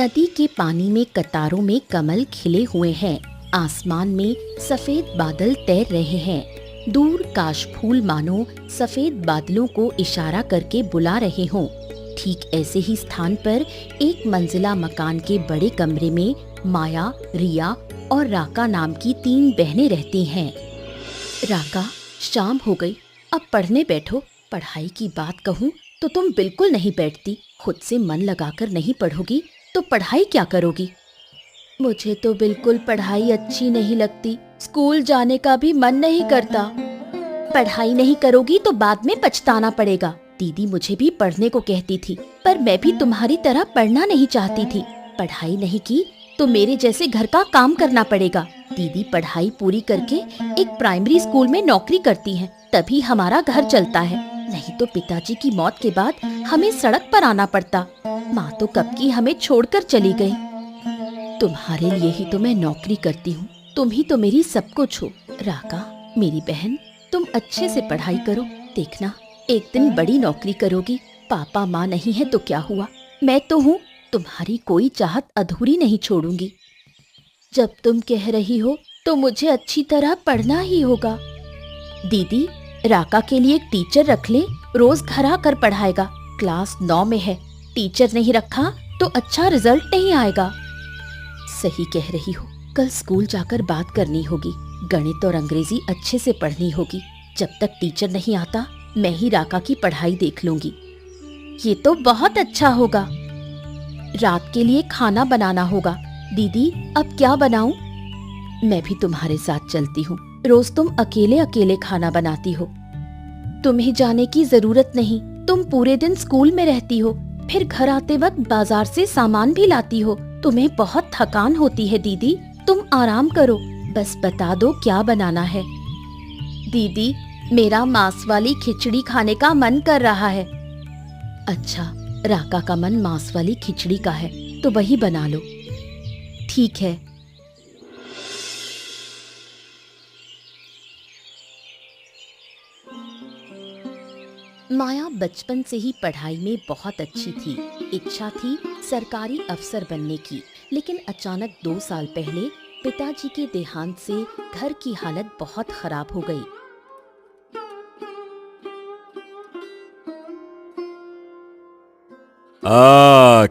नदी के पानी में कतारों में कमल खिले हुए हैं। आसमान में सफेद बादल तैर रहे हैं। दूर काशफूल मानो सफेद बादलों को इशारा करके बुला रहे हों। ठीक ऐसे ही स्थान पर एक मंजिला मकान के बड़े कमरे में माया, रिया और राका नाम की 3 बहनें रहती हैं। राका, शाम हो गई, अब पढ़ने बैठो। पढ़ाई की बात कहूँ तो तुम बिल्कुल नहीं बैठती। खुद से मन लगाकर नहीं पढ़ोगी तो पढ़ाई क्या करोगी? मुझे तो बिल्कुल पढ़ाई अच्छी नहीं लगती। स्कूल जाने का भी मन नहीं करता। पढ़ाई नहीं करोगी तो बाद में पछताना पड़ेगा। दीदी मुझे भी पढ़ने को कहती थी, पर मैं भी तुम्हारी तरह पढ़ना नहीं चाहती थी। पढ़ाई नहीं की तो मेरे जैसे घर का काम करना पड़ेगा। दीदी पढ़ाई पूरी करके एक प्राइमरी स्कूल में नौकरी करती हैं, तभी हमारा घर चलता है। नहीं तो पिताजी की मौत के बाद हमें सड़क पर आना पड़ता। माँ तो कब की हमें छोड़कर चली गई। तुम्हारे लिए ही तो मैं नौकरी करती हूँ। तुम ही तो मेरी सब कुछ हो। राका, मेरी बहन, तुम अच्छे से पढ़ाई करो। देखना, एक दिन बड़ी नौकरी करोगी। पापा माँ नहीं है तो क्या हुआ, मैं तो हूँ। तुम्हारी कोई चाहत अधूरी नहीं छोड़ूंगी। जब तुम कह रही हो तो मुझे अच्छी तरह पढ़ना ही होगा। दीदी, राका के लिए एक टीचर रख ले, रोज घर आकर पढ़ाएगा। क्लास 9 में है, टीचर नहीं रखा तो अच्छा रिजल्ट नहीं आएगा। सही कह रही हो, कल स्कूल जाकर बात करनी होगी। गणित और अंग्रेजी अच्छे से पढ़नी होगी। जब तक टीचर नहीं आता मैं ही राका की पढ़ाई देख लूंगी। ये तो बहुत अच्छा होगा। रात के लिए खाना बनाना होगा। दीदी, अब क्या बनाऊं? मैं भी तुम्हारे साथ चलती हूँ। रोज तुम अकेले अकेले खाना बनाती हो। तुम्हें जाने की जरूरत नहीं। तुम पूरे दिन स्कूल में रहती हो, फिर घर आते वक्त बाजार से सामान भी लाती हो। तुम्हें बहुत थकान होती है दीदी, तुम आराम करो। बस बता दो क्या बनाना है। दीदी, मेरा मांस वाली खिचड़ी खाने का मन कर रहा है। अच्छा, राका का मन मांस वाली खिचड़ी का है तो वही बना लो। ठीक है। माया बचपन से ही पढ़ाई में बहुत अच्छी थी। इच्छा थी सरकारी अफसर बनने की, लेकिन अचानक 2 साल पहले पिताजी के देहांत से घर की हालत बहुत खराब हो गई।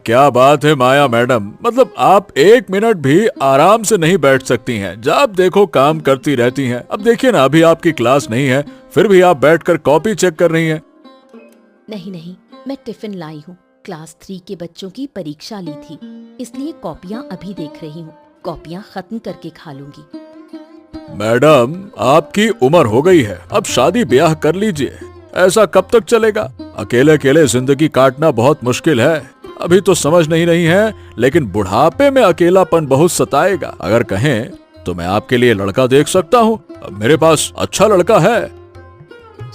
क्या बात है माया मैडम, मतलब आप 1 मिनट भी आराम से नहीं बैठ सकती हैं। जब देखो काम करती रहती हैं। अब देखिए ना, अभी आपकी क्लास नहीं है, फिर भी आप बैठकर कॉपी चेक कर रही हैं। नहीं, मैं टिफिन लाई हूँ। क्लास 3 के बच्चों की परीक्षा ली थी, इसलिए कॉपियाँ अभी देख रही हूँ। कॉपियाँ खत्म करके खा लूंगी। मैडम, आपकी उम्र हो गई है, अब शादी ब्याह कर लीजिए। ऐसा कब तक चलेगा? अकेले अकेले जिंदगी काटना बहुत मुश्किल है। अभी तो समझ नहीं रही हैं, लेकिन बुढ़ापे में अकेलापन बहुत सताएगा। अगर कहें तो मैं आपके लिए लड़का देख सकता हूँ। मेरे पास अच्छा लड़का है।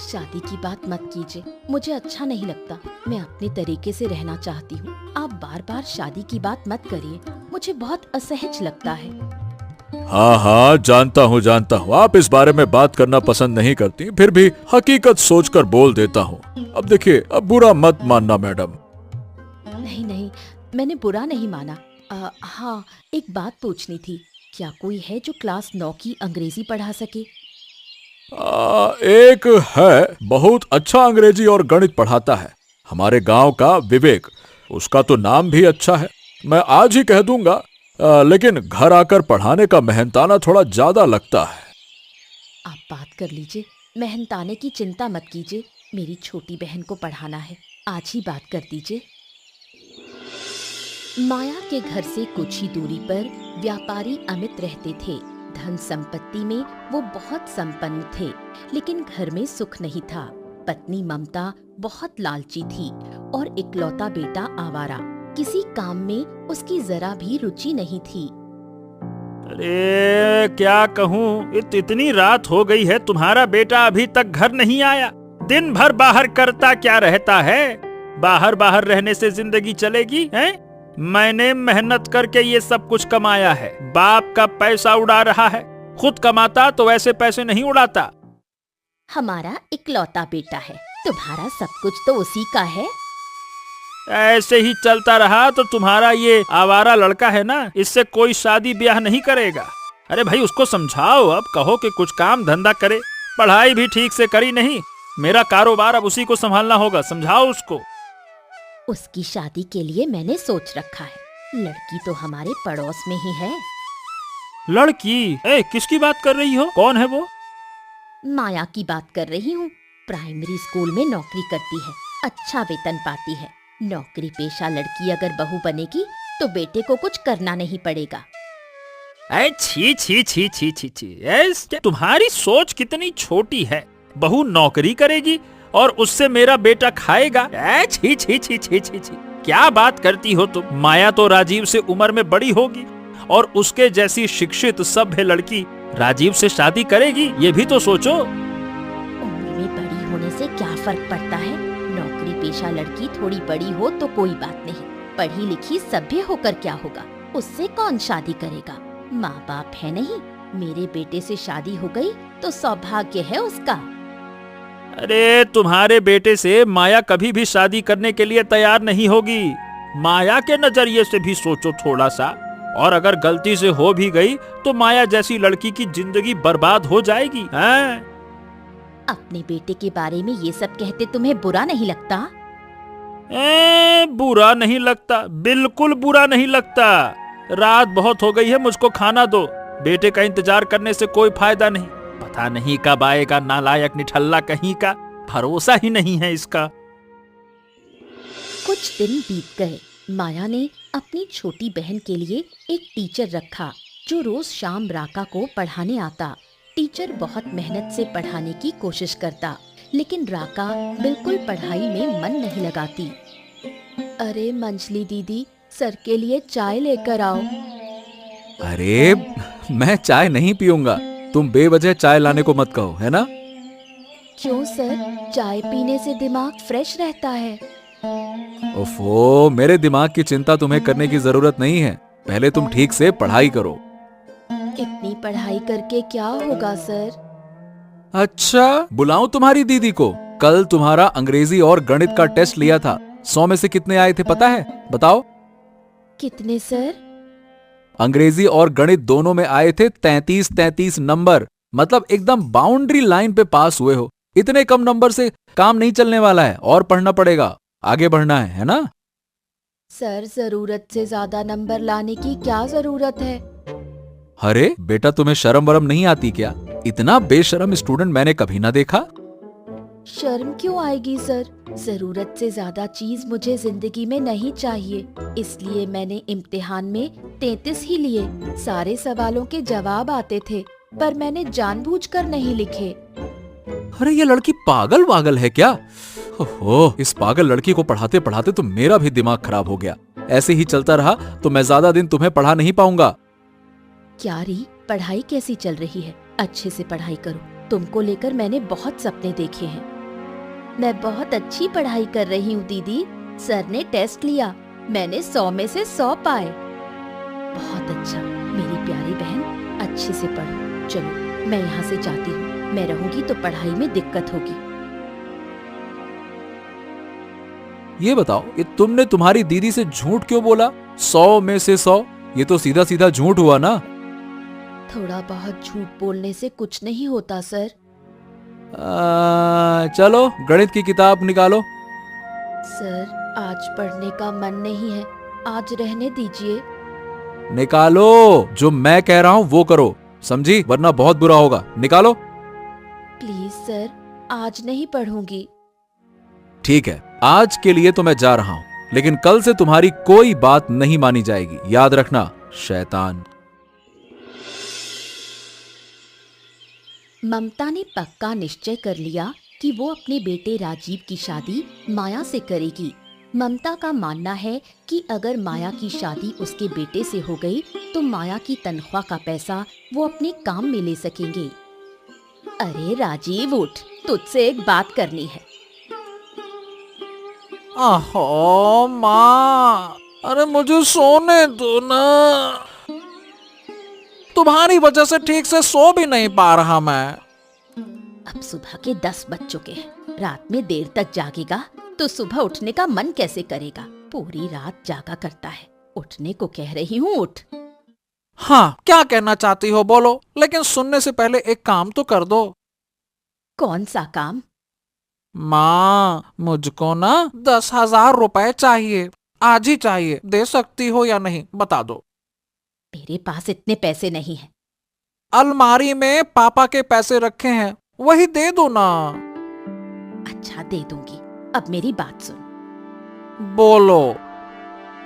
शादी की बात मत कीजिए, मुझे अच्छा नहीं लगता। मैं अपने तरीके से रहना चाहती हूँ। आप बार बार शादी की बात मत करिए, मुझे बहुत असहज लगता है। हाँ, जानता हूँ आप इस बारे में बात करना पसंद नहीं करती, फिर भी हकीकत सोचकर बोल देता हूँ। अब देखिए, अब बुरा मत मानना मैडम। नहीं, मैंने बुरा नहीं माना। हाँ, एक बात पूछनी थी। क्या कोई है जो क्लास 9 की अंग्रेजी पढ़ा सके? एक है, बहुत अच्छा अंग्रेजी और गणित पढ़ाता है, हमारे गांव का विवेक। उसका तो नाम भी अच्छा है, मैं आज ही कह दूंगा। लेकिन घर आकर पढ़ाने का मेहनताना थोड़ा ज्यादा लगता है। आप बात कर लीजिए, मेहनताने की चिंता मत कीजिए। मेरी छोटी बहन को पढ़ाना है, आज ही बात कर दीजिए। माया के घर से कुछ ही दूरी पर व्यापारी अमित रहते थे। धन संपत्ति में वो बहुत संपन्न थे, लेकिन घर में सुख नहीं था। पत्नी ममता बहुत लालची थी और इकलौता बेटा आवारा। किसी काम में उसकी जरा भी रुचि नहीं थी। अरे क्या कहूँ, इतनी रात हो गई है, तुम्हारा बेटा अभी तक घर नहीं आया। दिन भर बाहर करता क्या रहता है? बाहर बाहर रहने से जिंदगी चलेगी हैं? मैंने मेहनत करके ये सब कुछ कमाया है, बाप का पैसा उड़ा रहा है। खुद कमाता तो ऐसे पैसे नहीं उड़ाता। हमारा इकलौता बेटा है, तुम्हारा सब कुछ तो उसी का है। ऐसे ही चलता रहा तो तुम्हारा ये आवारा लड़का है ना, इससे कोई शादी ब्याह नहीं करेगा। अरे भाई उसको समझाओ, अब कहो कि कुछ काम धंधा करे। पढ़ाई भी ठीक से करी नहीं, मेरा कारोबार अब उसी को संभालना होगा, समझाओ उसको। उसकी शादी के लिए मैंने सोच रखा है, लड़की तो हमारे पड़ोस में ही है। लड़की? किसकी बात कर रही हो? कौन है वो? माया की बात कर रही हूँ। प्राइमरी स्कूल में नौकरी करती है, अच्छा वेतन पाती है। नौकरी पेशा लड़की अगर बहू बनेगी तो बेटे को कुछ करना नहीं पड़ेगा। छी छी छी छी छी छी, तुम्हारी सोच कितनी छोटी है। बहू नौकरी करेगी और उससे मेरा बेटा खाएगा? छी छी छी छी छी छी, क्या बात करती हो तुम? माया तो राजीव से उम्र में बड़ी होगी और उसके जैसी शिक्षित सभ्य लड़की राजीव से शादी करेगी, ये भी तो सोचो। उम्र में बड़ी होने से क्या फर्क पड़ता है? नौकरी पेशा लड़की थोड़ी बड़ी हो तो कोई बात नहीं, पढ़ी लिखी सभ्य होकर क्या होगा? उससे कौन शादी करेगा? माँ बाप है नहीं, मेरे बेटे से शादी हो गई तो सौभाग्य है उसका। अरे तुम्हारे बेटे से माया कभी भी शादी करने के लिए तैयार नहीं होगी। माया के नजरिए से भी सोचो थोड़ा सा, और अगर गलती से हो भी गई तो माया जैसी लड़की की जिंदगी बर्बाद हो जाएगी। हैं? अपने बेटे के बारे में ये सब कहते तुम्हें बुरा नहीं लगता? बुरा नहीं लगता, बिल्कुल बुरा नहीं लगता। रात बहुत हो गई है, मुझको खाना दो। बेटे का इंतजार करने से कोई फायदा नहीं, पता नहीं कब आएगा नालायक निठल्ला कहीं का, भरोसा ही नहीं है इसका। कुछ दिन बीत गए। माया ने अपनी छोटी बहन के लिए एक टीचर रखा जो रोज शाम राका को पढ़ाने आता। टीचर बहुत मेहनत से पढ़ाने की कोशिश करता, लेकिन राका बिल्कुल पढ़ाई में मन नहीं लगाती। अरे मंजली दीदी, सर के लिए चाय लेकर आओ। अरे मैं चाय नहीं पीऊंगा, तुम बेवजह चाय लाने को मत कहो, है ना? क्यों सर, चाय पीने से दिमाग फ्रेश रहता है। ओफो, मेरे दिमाग की चिंता तुम्हें करने की जरूरत नहीं है, पहले तुम ठीक से पढ़ाई करो। इतनी पढ़ाई करके क्या होगा सर? अच्छा, बुलाऊं तुम्हारी दीदी को? कल तुम्हारा अंग्रेजी और गणित का टेस्ट लिया था, 100 में से कितने आए थे पता है? बताओ। कितने सर? अंग्रेजी और गणित दोनों में आए थे 33 नंबर, मतलब एकदम बाउंड्री लाइन पे पास हुए हो। इतने कम नंबर से काम नहीं चलने वाला है, और पढ़ना पड़ेगा, आगे बढ़ना है ना? सर, जरूरत से ज्यादा नंबर लाने की क्या जरूरत है? अरे बेटा, तुम्हें शर्म वरम नहीं आती क्या? इतना बेशर्म स्टूडेंट मैंने कभी ना देखा। शर्म क्यों आएगी सर? जरूरत से ज्यादा चीज मुझे जिंदगी में नहीं चाहिए, इसलिए मैंने इम्तिहान में 33 ही लिए। सारे सवालों के जवाब आते थे, पर मैंने जानबूझकर नहीं लिखे। अरे ये लड़की पागल वागल है क्या? ओहो, इस पागल लड़की को पढ़ाते पढ़ाते तो मेरा भी दिमाग खराब हो गया। ऐसे ही चलता रहा तो मैं ज्यादा दिन तुम्हें पढ़ा नहीं पाऊंगा। क्या री, पढ़ाई कैसी चल रही है? अच्छे से पढ़ाई करो, तुमको लेकर मैंने बहुत सपने देखे हैं। मैं बहुत अच्छी पढ़ाई कर रही हूँ दीदी। सर ने टेस्ट लिया, मैंने 100 में से 100 पाए। बहुत अच्छा मेरी प्यारी बहन, अच्छे से पढ़ो। चलो मैं यहाँ से जाती हूँ, मैं रहूंगी तो पढ़ाई में दिक्कत होगी। ये बताओ, ये तुमने तुम्हारी दीदी से झूठ क्यों बोला? 100 में से 100, ये तो सीधा सीधा झूठ हुआ ना? थोड़ा बहुत झूठ बोलने से कुछ नहीं होता सर। चलो गणित की किताब निकालो। सर, आज पढ़ने का मन नहीं है, आज रहने दीजिए। निकालो, जो मैं कह रहा हूँ वो करो, समझी? वरना बहुत बुरा होगा। निकालो। प्लीज सर, आज नहीं पढ़ूंगी। ठीक है, आज के लिए तो मैं जा रहा हूँ, लेकिन कल से तुम्हारी कोई बात नहीं मानी जाएगी, याद रखना, शैतान। ममता ने पक्का निश्चय कर लिया कि वो अपने बेटे राजीव की शादी माया से करेगी। ममता का मानना है कि अगर माया की शादी उसके बेटे से हो गई तो माया की तनख्वाह का पैसा वो अपने काम में ले सकेंगे। अरे राजीव, उठ, तुझसे एक बात करनी है। आहो माँ, अरे मुझे सोने दो ना, तुम्हारी वजह से ठीक से सो भी नहीं पा रहा मैं। अब सुबह के 10 बज चुके हैं, रात में देर तक जागेगा, तो सुबह उठने का मन कैसे करेगा? पूरी रात जागा करता है। उठने को कह रही हूँ, उठ। हाँ, क्या कहना चाहती हो बोलो, लेकिन सुनने से पहले एक काम तो कर दो। कौन सा काम? माँ, मुझको ना 10,000 रुपए चाहिए, आज ही चाहिए। दे सकती हो या नहीं बता दो। मेरे पास इतने पैसे नहीं हैं। अलमारी में पापा के पैसे रखे हैं, वही दे दो ना। अच्छा, दे दूंगी। अब मेरी बात सुन। बोलो।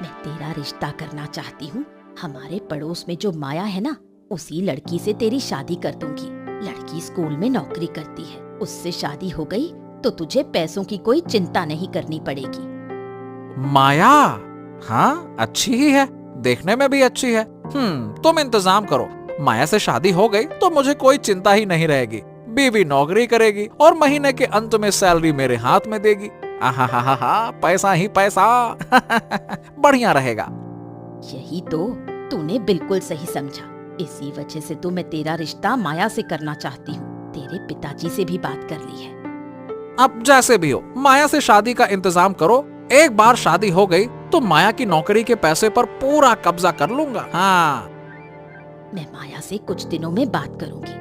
मैं तेरा रिश्ता करना चाहती हूँ। हमारे पड़ोस में जो माया है ना, उसी लड़की से तेरी शादी कर दूंगी। लड़की स्कूल में नौकरी करती है, उससे शादी हो गई तो तुझे पैसों की कोई चिंता नहीं करनी पड़ेगी। माया? हाँ, अच्छी ही है, देखने में भी अच्छी है। तुम इंतजाम करो, माया से शादी हो गई तो मुझे कोई चिंता ही नहीं रहेगी। बीवी नौकरी करेगी और महीने के अंत में सैलरी मेरे हाथ में देगी। आहा, पैसा ही पैसा। बढ़िया रहेगा। यही तो तूने बिल्कुल सही समझा। इसी वजह से तो मैं तेरा रिश्ता माया से करना चाहती हूँ। तेरे पिताजी से भी बात कर ली है। अब जैसे भी हो, माया से शादी का इंतजाम करो। एक बार शादी हो गई तो माया की नौकरी के पैसे पर पूरा कब्जा कर लूंगा। हाँ, मैं माया से कुछ दिनों में बात करूंगी।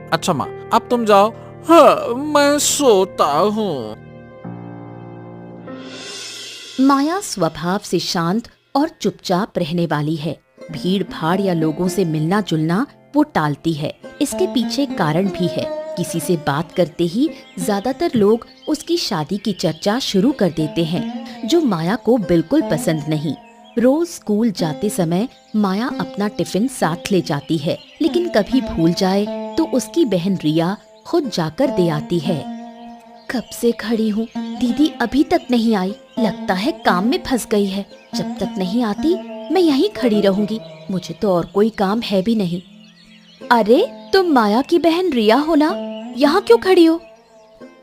अच्छा माँ, अब तुम जाओ। हाँ, मैं सोता हूँ। माया स्वभाव से शांत और चुपचाप रहने वाली है। भीड़ भाड़ या लोगों से मिलना जुलना वो टालती है। इसके पीछे कारण भी है। किसी से बात करते ही ज्यादातर लोग उसकी शादी की चर्चा शुरू कर देते हैं, जो माया को बिल्कुल पसंद नहीं। रोज स्कूल जाते समय माया अपना टिफिन साथ ले जाती है, लेकिन कभी भूल जाए तो उसकी बहन रिया खुद जाकर दे आती है। कब से खड़ी हूँ, दीदी अभी तक नहीं आई। लगता है काम में फंस गई है। जब तक नहीं आती मैं यहीं खड़ी रहूंगी। मुझे तो और कोई काम है भी नहीं। अरे, तुम माया की बहन रिया हो ना? यहाँ क्यों खड़ी हो?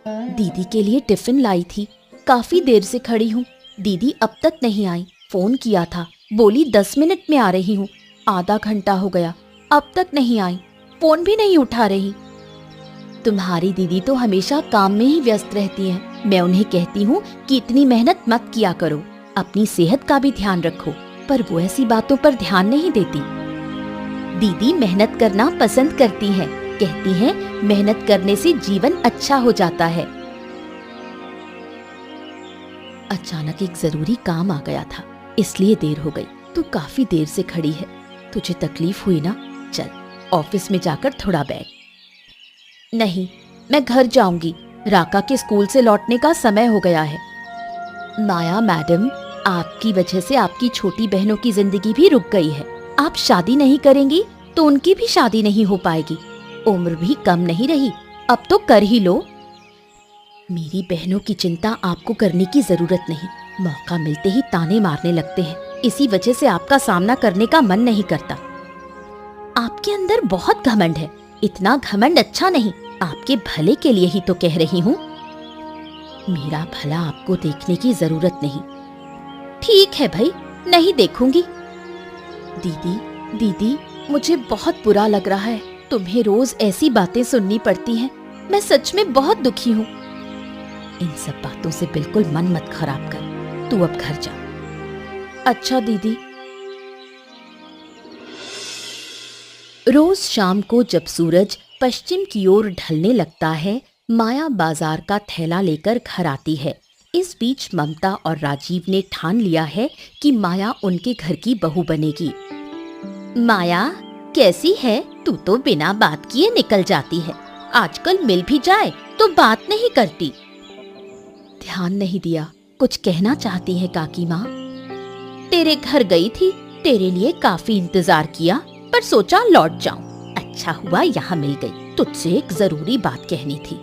दीदी के लिए टिफिन लाई थी। काफी देर से खड़ी हूँ, दीदी अब तक नहीं आई। फोन किया था, बोली 10 मिनट में आ रही हूँ। आधा घंटा हो गया, अब तक नहीं आई। फोन भी नहीं उठा रही। तुम्हारी दीदी तो हमेशा काम में ही व्यस्त रहती हैं। मैं उन्हें कहती हूँ कि इतनी मेहनत मत किया करो, अपनी सेहत का भी ध्यान रखो, पर वो ऐसी बातों पर ध्यान नहीं देती। दीदी मेहनत करना पसंद करती हैं, कहती हैं मेहनत करने से जीवन अच्छा हो जाता है। अचानक एक जरूरी काम आ गया था, इसलिए देर हो गई। तू काफी देर से खड़ी है, तुझे तकलीफ हुई ना? चल ऑफिस में जाकर थोड़ा बैठ। नहीं, मैं घर जाऊंगी। राका के स्कूल से लौटने का समय हो गया है। माया मैडम, आपकी वजह से आपकी छोटी बहनों की जिंदगी भी रुक गई है। आप शादी नहीं करेंगी तो उनकी भी शादी नहीं हो पाएगी। उम्र भी कम नहीं रही, अब तो कर ही लो। मेरी बहनों की चिंता आपको करने की जरूरत नहीं। मौका मिलते ही ताने मारने लगते हैं, इसी वजह से आपका सामना करने का मन नहीं करता। आपके अंदर बहुत घमंड है। इतना घमंड अच्छा नहीं। आपके भले के लिए ही तो कह रही हूँ। मेरा भला आपको देखने की जरूरत नहीं। ठीक है भाई, नहीं देखूंगी। दीदी, मुझे बहुत बुरा लग रहा है। तुम्हें रोज ऐसी बातें सुननी पड़ती हैं। मैं सच में बहुत दुखी हूँ। इन सब बातों से बिल्कुल मन मत खराब कर। तू अब घर जा। अच्छा दीदी। रोज शाम को जब सूरज पश्चिम की ओर ढलने लगता है, माया बाजार का थैला लेकर घर आती है। इस बीच ममता और राजीव ने ठान लिया है कि माया उनके घर की बहू बनेगी। माया, कैसी है? तू तो बिना बात किए निकल जाती है। आजकल मिल भी जाए तो बात नहीं करती। ध्यान नहीं दिया। कुछ कहना चाहती है काकी माँ? तेरे घर गई थी, तेरे लिए काफी इंतजार किया, पर सोचा लौट जाऊं। अच्छा हुआ यहाँ मिल गई। तुझसे एक जरूरी बात कहनी थी।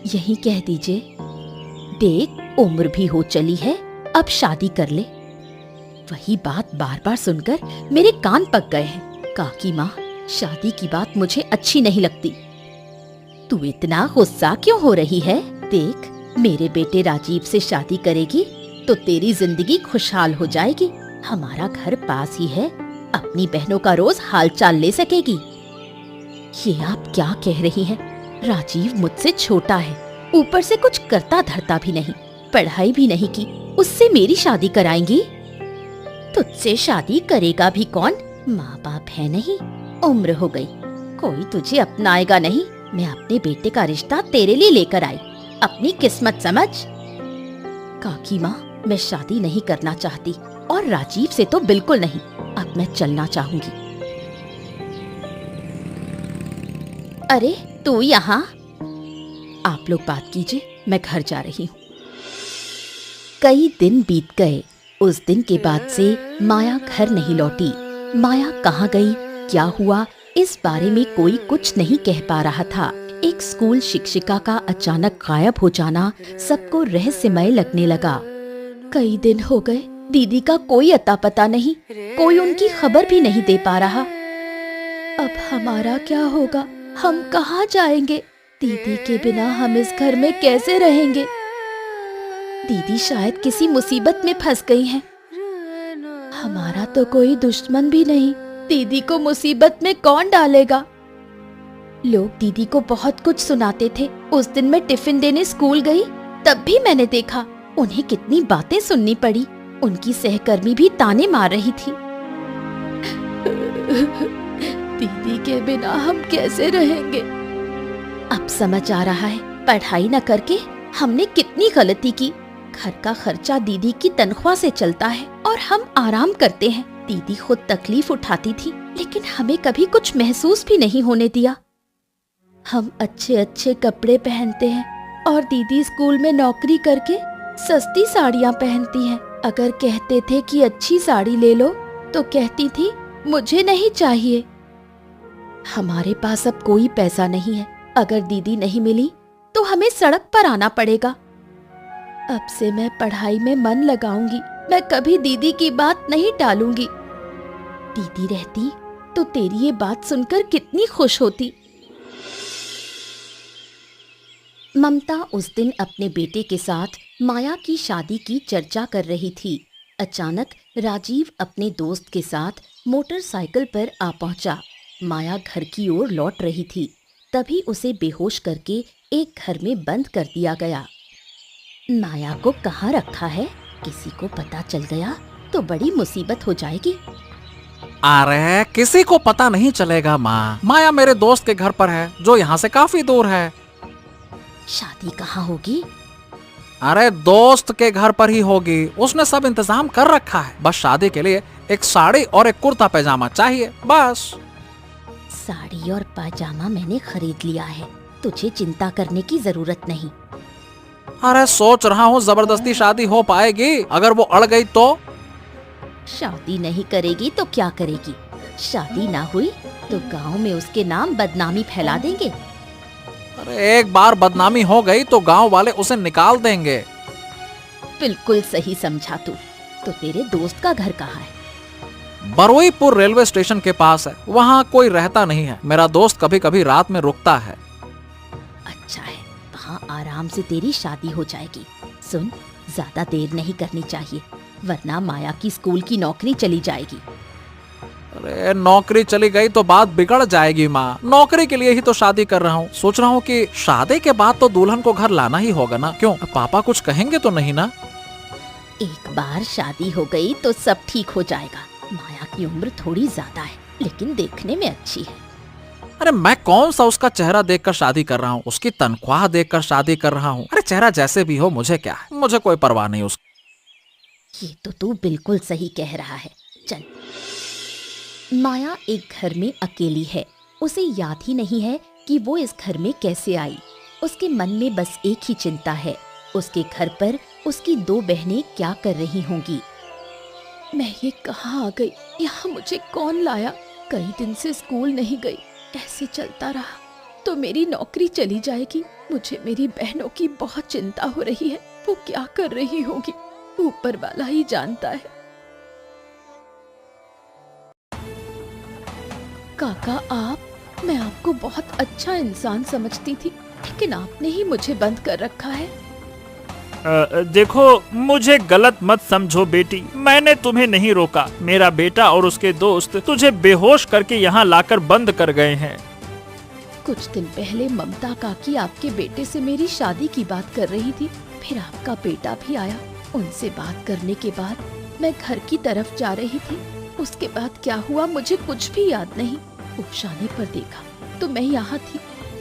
यही कह दीजिए। देख, उम्र भी हो चली है, अब शादी कर ले। वही बात बार बार सुनकर मेरे कान पक गए हैं। काकी माँ, शादी की बात मुझे अच्छी नहीं लगती। तू इतना गुस्सा क्यों हो रही है? देख, मेरे बेटे राजीव से शादी करेगी तो तेरी जिंदगी खुशहाल हो जाएगी। हमारा घर पास ही है, अपनी बहनों का रोज हालचाल ले सकेगी। ये आप क्या कह रही हैं? राजीव मुझसे छोटा है, ऊपर से कुछ करता धरता भी नहीं। पढ़ाई भी नहीं की, उससे मेरी शादी कराएंगी? तुझसे शादी करेगा भी कौन? माँ बाप है नहीं, उम्र हो गई, कोई तुझे अपनाएगा नहीं। मैं अपने बेटे का रिश्ता तेरे लिए लेकर आई, अपनी किस्मत समझ। काकी माँ, मैं शादी नहीं करना चाहती, और राजीव से तो बिल्कुल नहीं। अब मैं चलना चाहूंगी। अरे तू यहाँ? आप लोग बात कीजिए, मैं घर जा रही हूँ। कई दिन बीत गए। उस दिन के बाद से माया घर नहीं लौटी। माया कहाँ गई, क्या हुआ, इस बारे में कोई कुछ नहीं कह पा रहा था। एक स्कूल शिक्षिका का अचानक गायब हो जाना सबको रहस्यमय लगने लगा। कई दिन हो गए, दीदी का कोई अता पता नहीं, कोई उनकी खबर भी नहीं दे पा रहा। अब हमारा क्या होगा? हम कहाँ जाएंगे? दीदी के बिना हम इस घर में कैसे रहेंगे? दीदी शायद किसी मुसीबत में फंस गई हैं। हमारा तो कोई दुश्मन भी नहीं, दीदी को मुसीबत में कौन डालेगा? लोग दीदी को बहुत कुछ सुनाते थे। उस दिन मैं टिफिन देने स्कूल गई, तब भी मैंने देखा उन्हें कितनी बातें सुननी पड़ी। उनकी सहकर्मी भी ताने मार रही थी। दीदी के बिना हम कैसे रहेंगे? अब समझ आ रहा है, पढ़ाई न करके हमने कितनी गलती की। घर का खर्चा दीदी की तनख्वाह से चलता है और हम आराम करते हैं। दीदी खुद तकलीफ उठाती थी, लेकिन हमें कभी कुछ महसूस भी नहीं होने दिया। हम अच्छे अच्छे कपड़े पहनते हैं और दीदी स्कूल में नौकरी करके सस्ती साड़ियाँ पहनती हैं। अगर कहते थे कि अच्छी साड़ी ले लो, तो कहती थी मुझे नहीं चाहिए। हमारे पास अब कोई पैसा नहीं है। अगर दीदी नहीं मिली तो हमें सड़क पर आना पड़ेगा। अब से मैं पढ़ाई में मन लगाऊंगी। मैं कभी दीदी की बात नहीं टालूंगी। दीदी रहती तो तेरी ये बात सुनकर कितनी खुश होती। ममता उस दिन अपने बेटे के साथ माया की शादी की चर्चा कर रही थी। अचानक राजीव अपने दोस्त के साथ मोटरसाइकिल पर आ पहुंचा। माया घर की ओर लौट रही थी, तभी उसे बेहोश करके एक घर में बंद कर दिया गया। माया को कहाँ रखा है? किसी को पता चल गया तो बड़ी मुसीबत हो जाएगी। अरे किसी को पता नहीं चलेगा माँ। माया मेरे दोस्त के घर पर है, जो यहाँ से काफी दूर है। शादी कहाँ होगी? अरे दोस्त के घर पर ही होगी। उसने सब इंतजाम कर रखा है। बस शादी के लिए एक साड़ी और एक कुर्ता पैजामा चाहिए, बस। साड़ी और पैजामा मैंने खरीद लिया है, तुझे चिंता करने की जरूरत नहीं। अरे सोच रहा हूँ जबरदस्ती शादी हो पाएगी? अगर वो अड़ गई तो? शादी नहीं करेगी तो क्या करेगी? शादी ना हुई तो गांव में उसके नाम बदनामी फैला देंगे। अरे एक बार बदनामी हो गई तो गांव वाले उसे निकाल देंगे। बिल्कुल सही समझा तू। तो तेरे दोस्त का घर कहाँ है? बरुईपुर रेलवे स्टेशन के पास है। वहाँ कोई रहता नहीं है। मेरा दोस्त कभी कभी रात में रुकता है। अच्छा है, वहाँ आराम से तेरी शादी हो जाएगी। सुन, ज्यादा देर नहीं करनी चाहिए, वरना माया की स्कूल की नौकरी चली जाएगी। अरे नौकरी चली गई तो बात बिगड़ जाएगी माँ। नौकरी के लिए ही तो शादी कर रहा हूँ। सोच रहा हूँ कि शादी के बाद तो दुल्हन को घर लाना ही होगा ना। क्यों, पापा कुछ कहेंगे तो नहीं ना? एक बार शादी हो गई तो सब ठीक हो जाएगा। माया की उम्र थोड़ी ज्यादा है, लेकिन देखने में अच्छी है। अरे मैं कौन सा उसका चेहरा देखकर शादी कर रहा हूँ? उसकी तनख्वाह देखकर शादी कर रहा हूँ। अरे चेहरा जैसे भी हो, मुझे क्या है, मुझे कोई परवाह नहीं उसकी। ये तो तू बिल्कुल सही कह रहा है। चल। माया एक घर में अकेली है। उसे याद ही नहीं है कि वो इस घर में कैसे आई। उसके मन में बस एक ही चिंता है, उसके घर पर उसकी दो बहनें क्या कर रही होंगी। मैं ये कहाँ आ गई? यहाँ मुझे कौन लाया? कई दिन से स्कूल नहीं गई। ऐसे चलता रहा तो मेरी नौकरी चली जाएगी। मुझे मेरी बहनों की बहुत चिंता हो रही है। वो क्या कर रही होगी, ऊपर वाला ही जानता है। काका आप, मैं आपको बहुत अच्छा इंसान समझती थी, लेकिन आपने ही मुझे बंद कर रखा है। देखो, मुझे गलत मत समझो बेटी। मैंने तुम्हें नहीं रोका। मेरा बेटा और उसके दोस्त तुझे बेहोश करके यहाँ लाकर बंद कर गए हैं। कुछ दिन पहले ममता काकी आपके बेटे से मेरी शादी की बात कर रही थी, फिर आपका बेटा भी आया। उनसे बात करने के बाद मैं घर की तरफ जा रही थी। उसके बाद क्या हुआ मुझे कुछ भी याद नहीं। उपशाने पर देखा तो मैं यहाँ थी।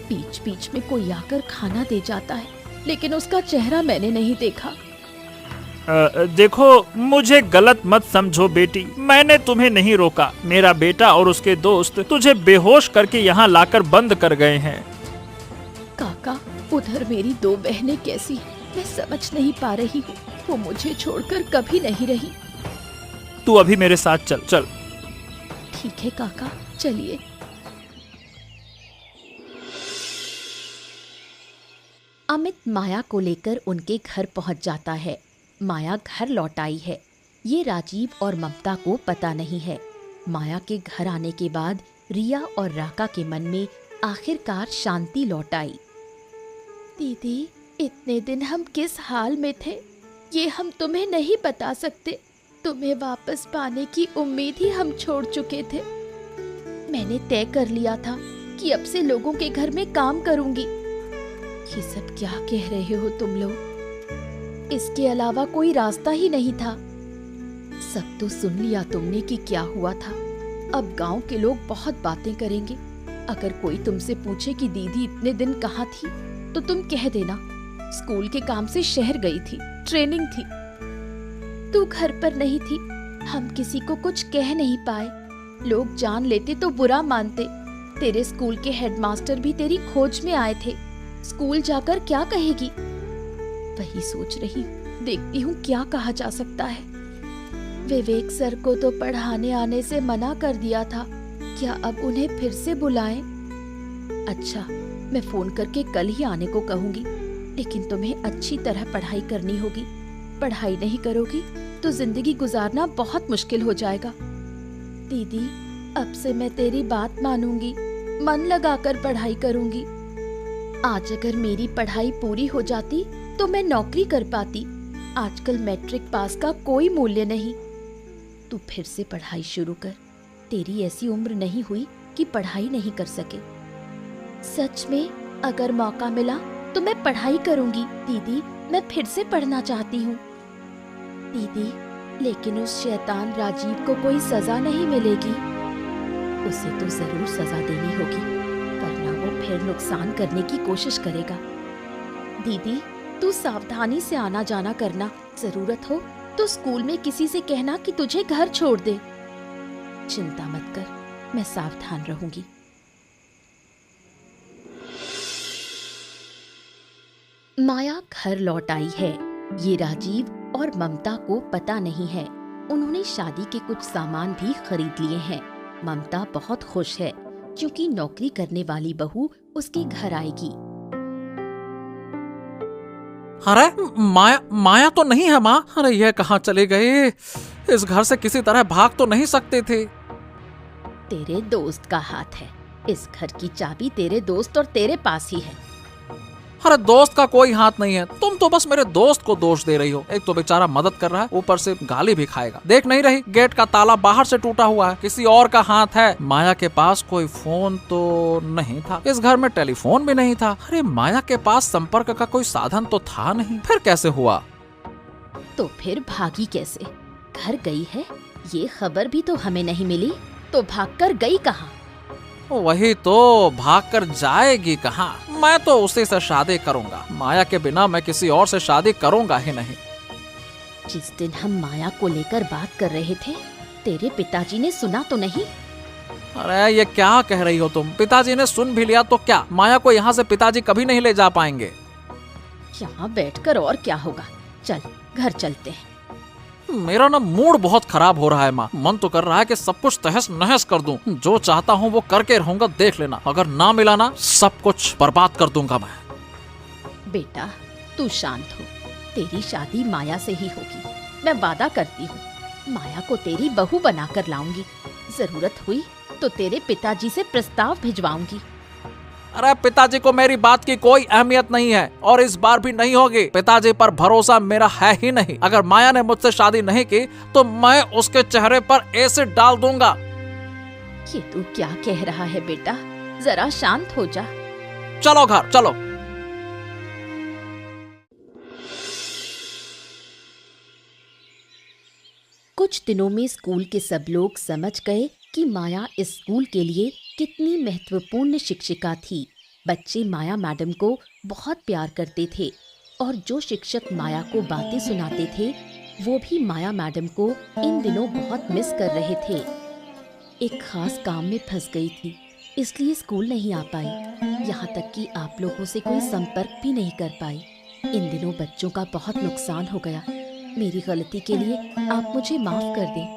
बीच बीच में कोई आकर खाना दे जाता है, लेकिन उसका चेहरा मैंने नहीं देखा। देखो, मुझे गलत मत समझो बेटी, मैंने तुम्हें नहीं रोका। मेरा बेटा और उसके दोस्त तुझे बेहोश करके यहाँ लाकर बंद कर गए हैं। काका, उधर मेरी 2 बहनें कैसी हैं, मैं समझ नहीं पा रही हूँ। वो मुझे छोड़कर कभी नहीं रही। तू अभी मेरे साथ चल चल। ठीक है काका, चलिए। अमित माया को लेकर उनके घर पहुंच जाता है। माया घर लौट आई है, ये राजीव और ममता को पता नहीं है। माया के घर आने के बाद रिया और राका के मन में आखिरकार शांति लौट आई। दीदी, इतने दिन हम किस हाल में थे ये हम तुम्हें नहीं बता सकते। तुम्हें वापस पाने की उम्मीद ही हम छोड़ चुके थे। मैंने तय कर लिया था कि अब से लोगों के घर में काम करूंगी। ये सब क्या कह रहे हो तुम लोग? इसके अलावा कोई रास्ता ही नहीं था। सब तो सुन लिया तुमने कि क्या हुआ था। अब गांव के लोग बहुत बातें करेंगे। अगर कोई तुमसे पूछे कि दीदी इतने दिन कहाँ थी, तो तुम कह देना स्कूल के काम से शहर गई थी, ट्रेनिंग थी। तू घर पर नहीं थी, हम किसी को कुछ कह नहीं पाए। लोग जान लेते तो बुरा मानते। तेरे स्कूल के हेडमास्टर भी तेरी खोज में आए थे। स्कूल जाकर क्या कहेगी? वही सोच रही हूँ, देखती हूँ क्या कहा जा सकता है। विवेक सर को तो पढ़ाने आने से मना कर दिया था, क्या अब उन्हें फिर से बुलाएं? अच्छा, मैं फोन करके कल ही आने को कहूंगी, लेकिन तुम्हें अच्छी तरह पढ़ाई करनी होगी। पढ़ाई नहीं करोगी तो जिंदगी गुजारना बहुत मुश्किल हो जाएगा। दीदी, अब से मैं तेरी बात मानूंगी, मन लगाकर पढ़ाई करूंगी। आज अगर मेरी पढ़ाई पूरी हो जाती तो मैं नौकरी कर पाती। आजकल मैट्रिक पास का कोई मूल्य नहीं। तू फिर से पढ़ाई शुरू कर। तेरी ऐसी उम्र नहीं हुई कि पढ़ाई नहीं कर सके। सच में अगर मौका मिला तो मैं पढ़ाई करूंगी। दीदी, मैं फिर से पढ़ना चाहती हूँ। दीदी, लेकिन उस शैतान राजीव को कोई सजा नहीं मिलेगी। उसे तो जरूर सजा देनी होगी, वरना वो फिर नुकसान करने की कोशिश करेगा। दीदी, तू सावधानी से आना जाना करना। जरूरत हो तो स्कूल में किसी से कहना कि तुझे घर छोड़ दे। चिंता मत कर, मैं सावधान रहूंगी। माया घर लौट आई है। ये राजीव और ममता को पता नहीं है। उन्होंने शादी के कुछ सामान भी खरीद लिए हैं। ममता बहुत खुश है क्योंकि नौकरी करने वाली बहू उसके घर आएगी। अरे माया तो नहीं है माँ। अरे ये कहाँ चले गए? इस घर से किसी तरह भाग तो नहीं सकते थे। तेरे दोस्त का हाथ है। इस घर की चाबी तेरे दोस्त और तेरे पास ही है। अरे दोस्त का कोई हाथ नहीं है। तुम तो बस मेरे दोस्त को दोष दे रही हो। एक तो बेचारा मदद कर रहा है, ऊपर से गाली भी खाएगा। देख नहीं रही गेट का ताला बाहर से टूटा हुआ है, किसी और का हाथ है। माया के पास कोई फोन तो नहीं था, इस घर में टेलीफोन भी नहीं था। अरे माया के पास संपर्क का कोई साधन तो था नहीं, फिर कैसे हुआ? तो फिर भागी कैसे? घर गई है ये खबर भी तो हमें नहीं मिली, तो भागकर गई कहाँ? वही तो, भागकर जाएगी कहाँ? मैं तो उसी से शादी करूंगा। माया के बिना मैं किसी और से शादी करूंगा ही नहीं। जिस दिन हम माया को लेकर बात कर रहे थे, तेरे पिताजी ने सुना तो नहीं? अरे ये क्या कह रही हो तुम? पिताजी ने सुन भी लिया तो क्या? माया को यहाँ से पिताजी कभी नहीं ले जा पाएंगे। यहाँ बैठकर और क्या होगा? चल घर चलते हैं। मेरा ना मूड बहुत खराब हो रहा है माँ। मन तो कर रहा है कि सब कुछ तहस नहस कर दूं। जो चाहता हूँ वो करके रहूंगा, देख लेना। अगर ना मिला ना, सब कुछ बर्बाद कर दूंगा मैं। बेटा, तू शांत हो। तेरी शादी माया से ही होगी। मैं वादा करती हूँ माया को तेरी बहू बनाकर लाऊंगी। जरूरत हुई तो तेरे पिताजी से प्रस्ताव भिजवाऊंगी। अरे पिताजी को मेरी बात की कोई अहमियत नहीं है और इस बार भी नहीं होगी। पिताजी पर भरोसा मेरा है ही नहीं। अगर माया ने मुझसे शादी नहीं की तो मैं उसके चेहरे पर एसिड डाल दूंगा। ये तू क्या कह रहा है बेटा? जरा शांत हो जा। चलो घर चलो। कुछ दिनों में स्कूल के सब लोग समझ गए कि माया इस स्कूल के लिए कितनी महत्वपूर्ण शिक्षिका थी। बच्चे माया मैडम को बहुत प्यार करते थे और जो शिक्षक माया को बातें सुनाते थे वो भी माया मैडम को इन दिनों बहुत मिस कर रहे थे। एक खास काम में फंस गई थी, इसलिए स्कूल नहीं आ पाई। यहाँ तक कि आप लोगों से कोई संपर्क भी नहीं कर पाई। इन दिनों बच्चों का बहुत नुकसान हो गया। मेरी गलती के लिए आप मुझे माफ कर दें।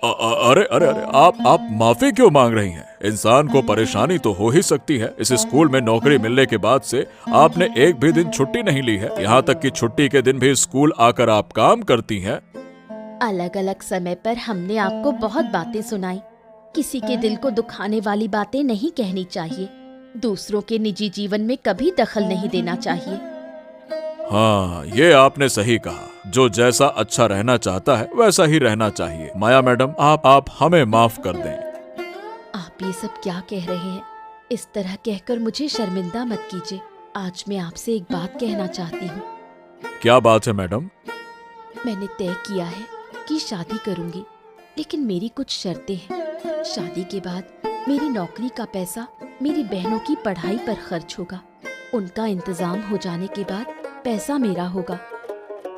अरे अरे अरे आप माफी क्यों मांग रही हैं? इंसान को परेशानी तो हो ही सकती है। इस स्कूल में नौकरी मिलने के बाद से आपने एक भी दिन छुट्टी नहीं ली है। यहाँ तक कि छुट्टी के दिन भी स्कूल आकर आप काम करती हैं। अलग अलग समय पर हमने आपको बहुत बातें सुनाई। किसी के दिल को दुखाने वाली बातें नहीं कहनी चाहिए। दूसरों के निजी जीवन में कभी दखल नहीं देना चाहिए। हाँ, ये आपने सही कहा। जो जैसा अच्छा रहना चाहता है वैसा ही रहना चाहिए। माया मैडम, आप हमें माफ कर दें। आप ये सब क्या कह रहे हैं? इस तरह कहकर मुझे शर्मिंदा मत कीजिए। आज मैं आपसे एक बात कहना चाहती हूँ। क्या बात है मैडम? मैंने तय किया है कि शादी करूंगी, लेकिन मेरी कुछ शर्तें हैं। शादी के बाद मेरी नौकरी का पैसा मेरी बहनों की पढ़ाई पर खर्च होगा। उनका इंतजाम हो जाने के बाद पैसा मेरा होगा।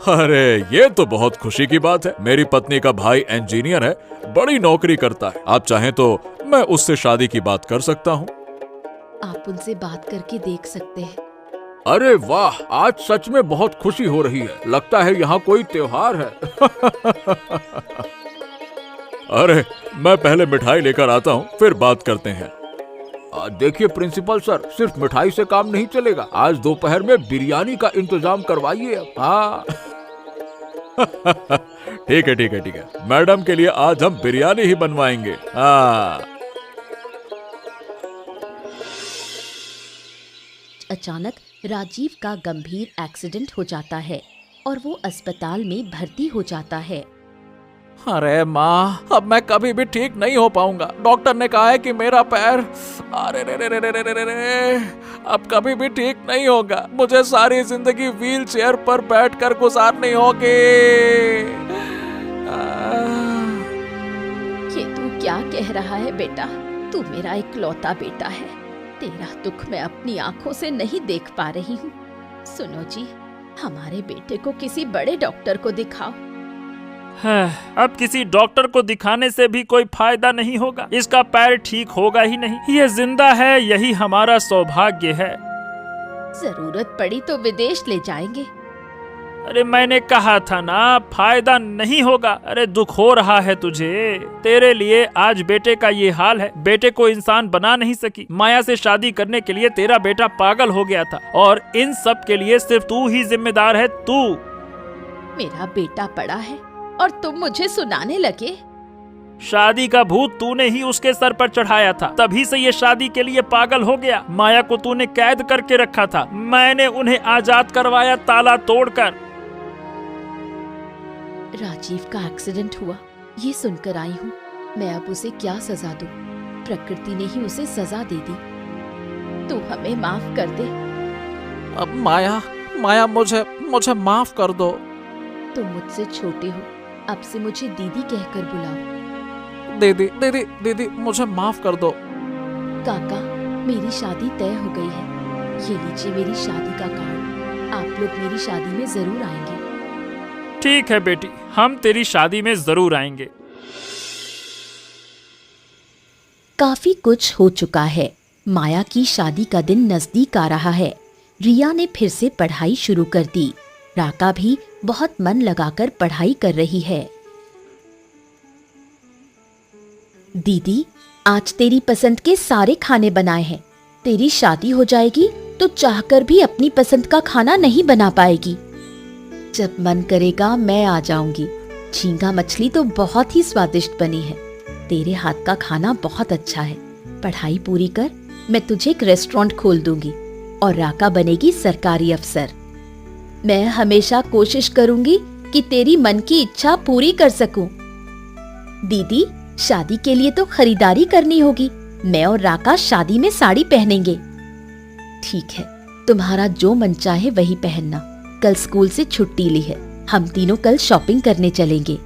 अरे ये तो बहुत खुशी की बात है। मेरी पत्नी का भाई इंजीनियर है, बड़ी नौकरी करता है। आप चाहें तो मैं उससे शादी की बात कर सकता हूँ। आप उनसे बात करके देख सकते हैं। अरे वाह, आज सच में बहुत खुशी हो रही है। लगता है यहाँ कोई त्योहार है। अरे मैं पहले मिठाई लेकर आता हूँ, फिर बात करते हैं। देखिए प्रिंसिपल सर, सिर्फ मिठाई से काम नहीं चलेगा। आज दोपहर में बिरयानी का इंतजाम करवाइए। हाँ ठीक है ठीक है ठीक है, मैडम के लिए आज हम बिरयानी ही बनवाएंगे। हाँ। अचानक राजीव का गंभीर एक्सीडेंट हो जाता है और वो अस्पताल में भर्ती हो जाता है। अरे माँ, अब मैं कभी भी ठीक नहीं हो पाऊंगा। डॉक्टर ने कहा है कि मेरा पैर, अरे रे रे रे रे रे रे रे, अब कभी भी ठीक नहीं होगा। मुझे सारी जिंदगी व्हील चेयर पर बैठकर गुजारनी होगी। ये तू क्या कह रहा है बेटा? तू मेरा इकलौता बेटा है। तेरा दुख मैं अपनी आंखों से नहीं देख पा रही हूँ। सुनो जी, हमारे बेटे को किसी बड़े डॉक्टर को दिखाओ। अब किसी डॉक्टर को दिखाने से भी कोई फायदा नहीं होगा। इसका पैर ठीक होगा ही नहीं। ये जिंदा है, यही हमारा सौभाग्य है। जरूरत पड़ी तो विदेश ले जाएंगे। अरे मैंने कहा था ना, फायदा नहीं होगा। अरे दुख हो रहा है तुझे। तेरे लिए आज बेटे का ये हाल है। बेटे को इंसान बना नहीं सकी। माया से शादी करने के लिए तेरा बेटा पागल हो गया था, और इन सब के लिए सिर्फ तू ही जिम्मेदार है। तू। मेरा बेटा पड़ा है और तुम मुझे सुनाने लगे। शादी का भूत तूने ही उसके सर पर चढ़ाया था, तभी से ये शादी के लिए पागल हो गया। माया को तूने कैद करके रखा था, मैंने उन्हें आजाद करवाया ताला तोड़कर। राजीव का एक्सीडेंट हुआ, ये सुनकर आई हूँ। मैं अब उसे क्या सजा दूं? प्रकृति ने ही उसे सजा दे दी। तू हमें माफ कर दे। अब माया मुझे माफ कर दो। तुम मुझसे छोटे हो, अब से मुझे दीदी कहकर बुलाओ। दीदी मुझे माफ कर दो। काका, मेरी शादी तय हो गई है। ये लीजिए मेरी शादी का कार्ड। आप लोग मेरी शादी में जरूर आएंगे। ठीक है बेटी, हम तेरी शादी में जरूर आएंगे। काफी कुछ हो चुका है। माया की शादी का दिन नजदीक आ रहा है। रिया ने फिर से पढ़ाई शुरू कर दी। राका भी बहुत मन लगाकर पढ़ाई कर रही है। दीदी, आज तेरी पसंद के सारे खाने बनाए हैं। तेरी शादी हो जाएगी तो चाहकर भी अपनी पसंद का खाना नहीं बना पाएगी। जब मन करेगा मैं आ जाऊंगी। झींगा मछली तो बहुत ही स्वादिष्ट बनी है। तेरे हाथ का खाना बहुत अच्छा है। पढ़ाई पूरी कर, मैं तुझे एक रेस्टोरेंट खोल दूंगी और राका बनेगी सरकारी अफसर। मैं हमेशा कोशिश करूंगी कि तेरी मन की इच्छा पूरी कर सकूं। दीदी, शादी के लिए तो खरीदारी करनी होगी। मैं और राका शादी में साड़ी पहनेंगे। ठीक है, तुम्हारा जो मन चाहे वही पहनना। कल स्कूल से छुट्टी ली है, हम तीनों कल शॉपिंग करने चलेंगे।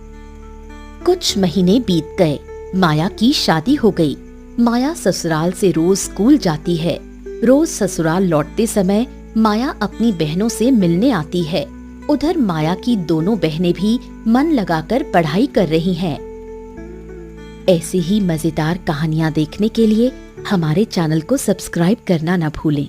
कुछ महीने बीत गए। माया की शादी हो गई। माया ससुराल से रोज स्कूल जाती है। रोज ससुराल लौटते समय माया अपनी बहनों से मिलने आती है। उधर माया की दोनों बहनें भी मन लगाकर पढ़ाई कर रही हैं। ऐसी ही मजेदार कहानियाँ देखने के लिए हमारे चैनल को सब्सक्राइब करना न भूलें।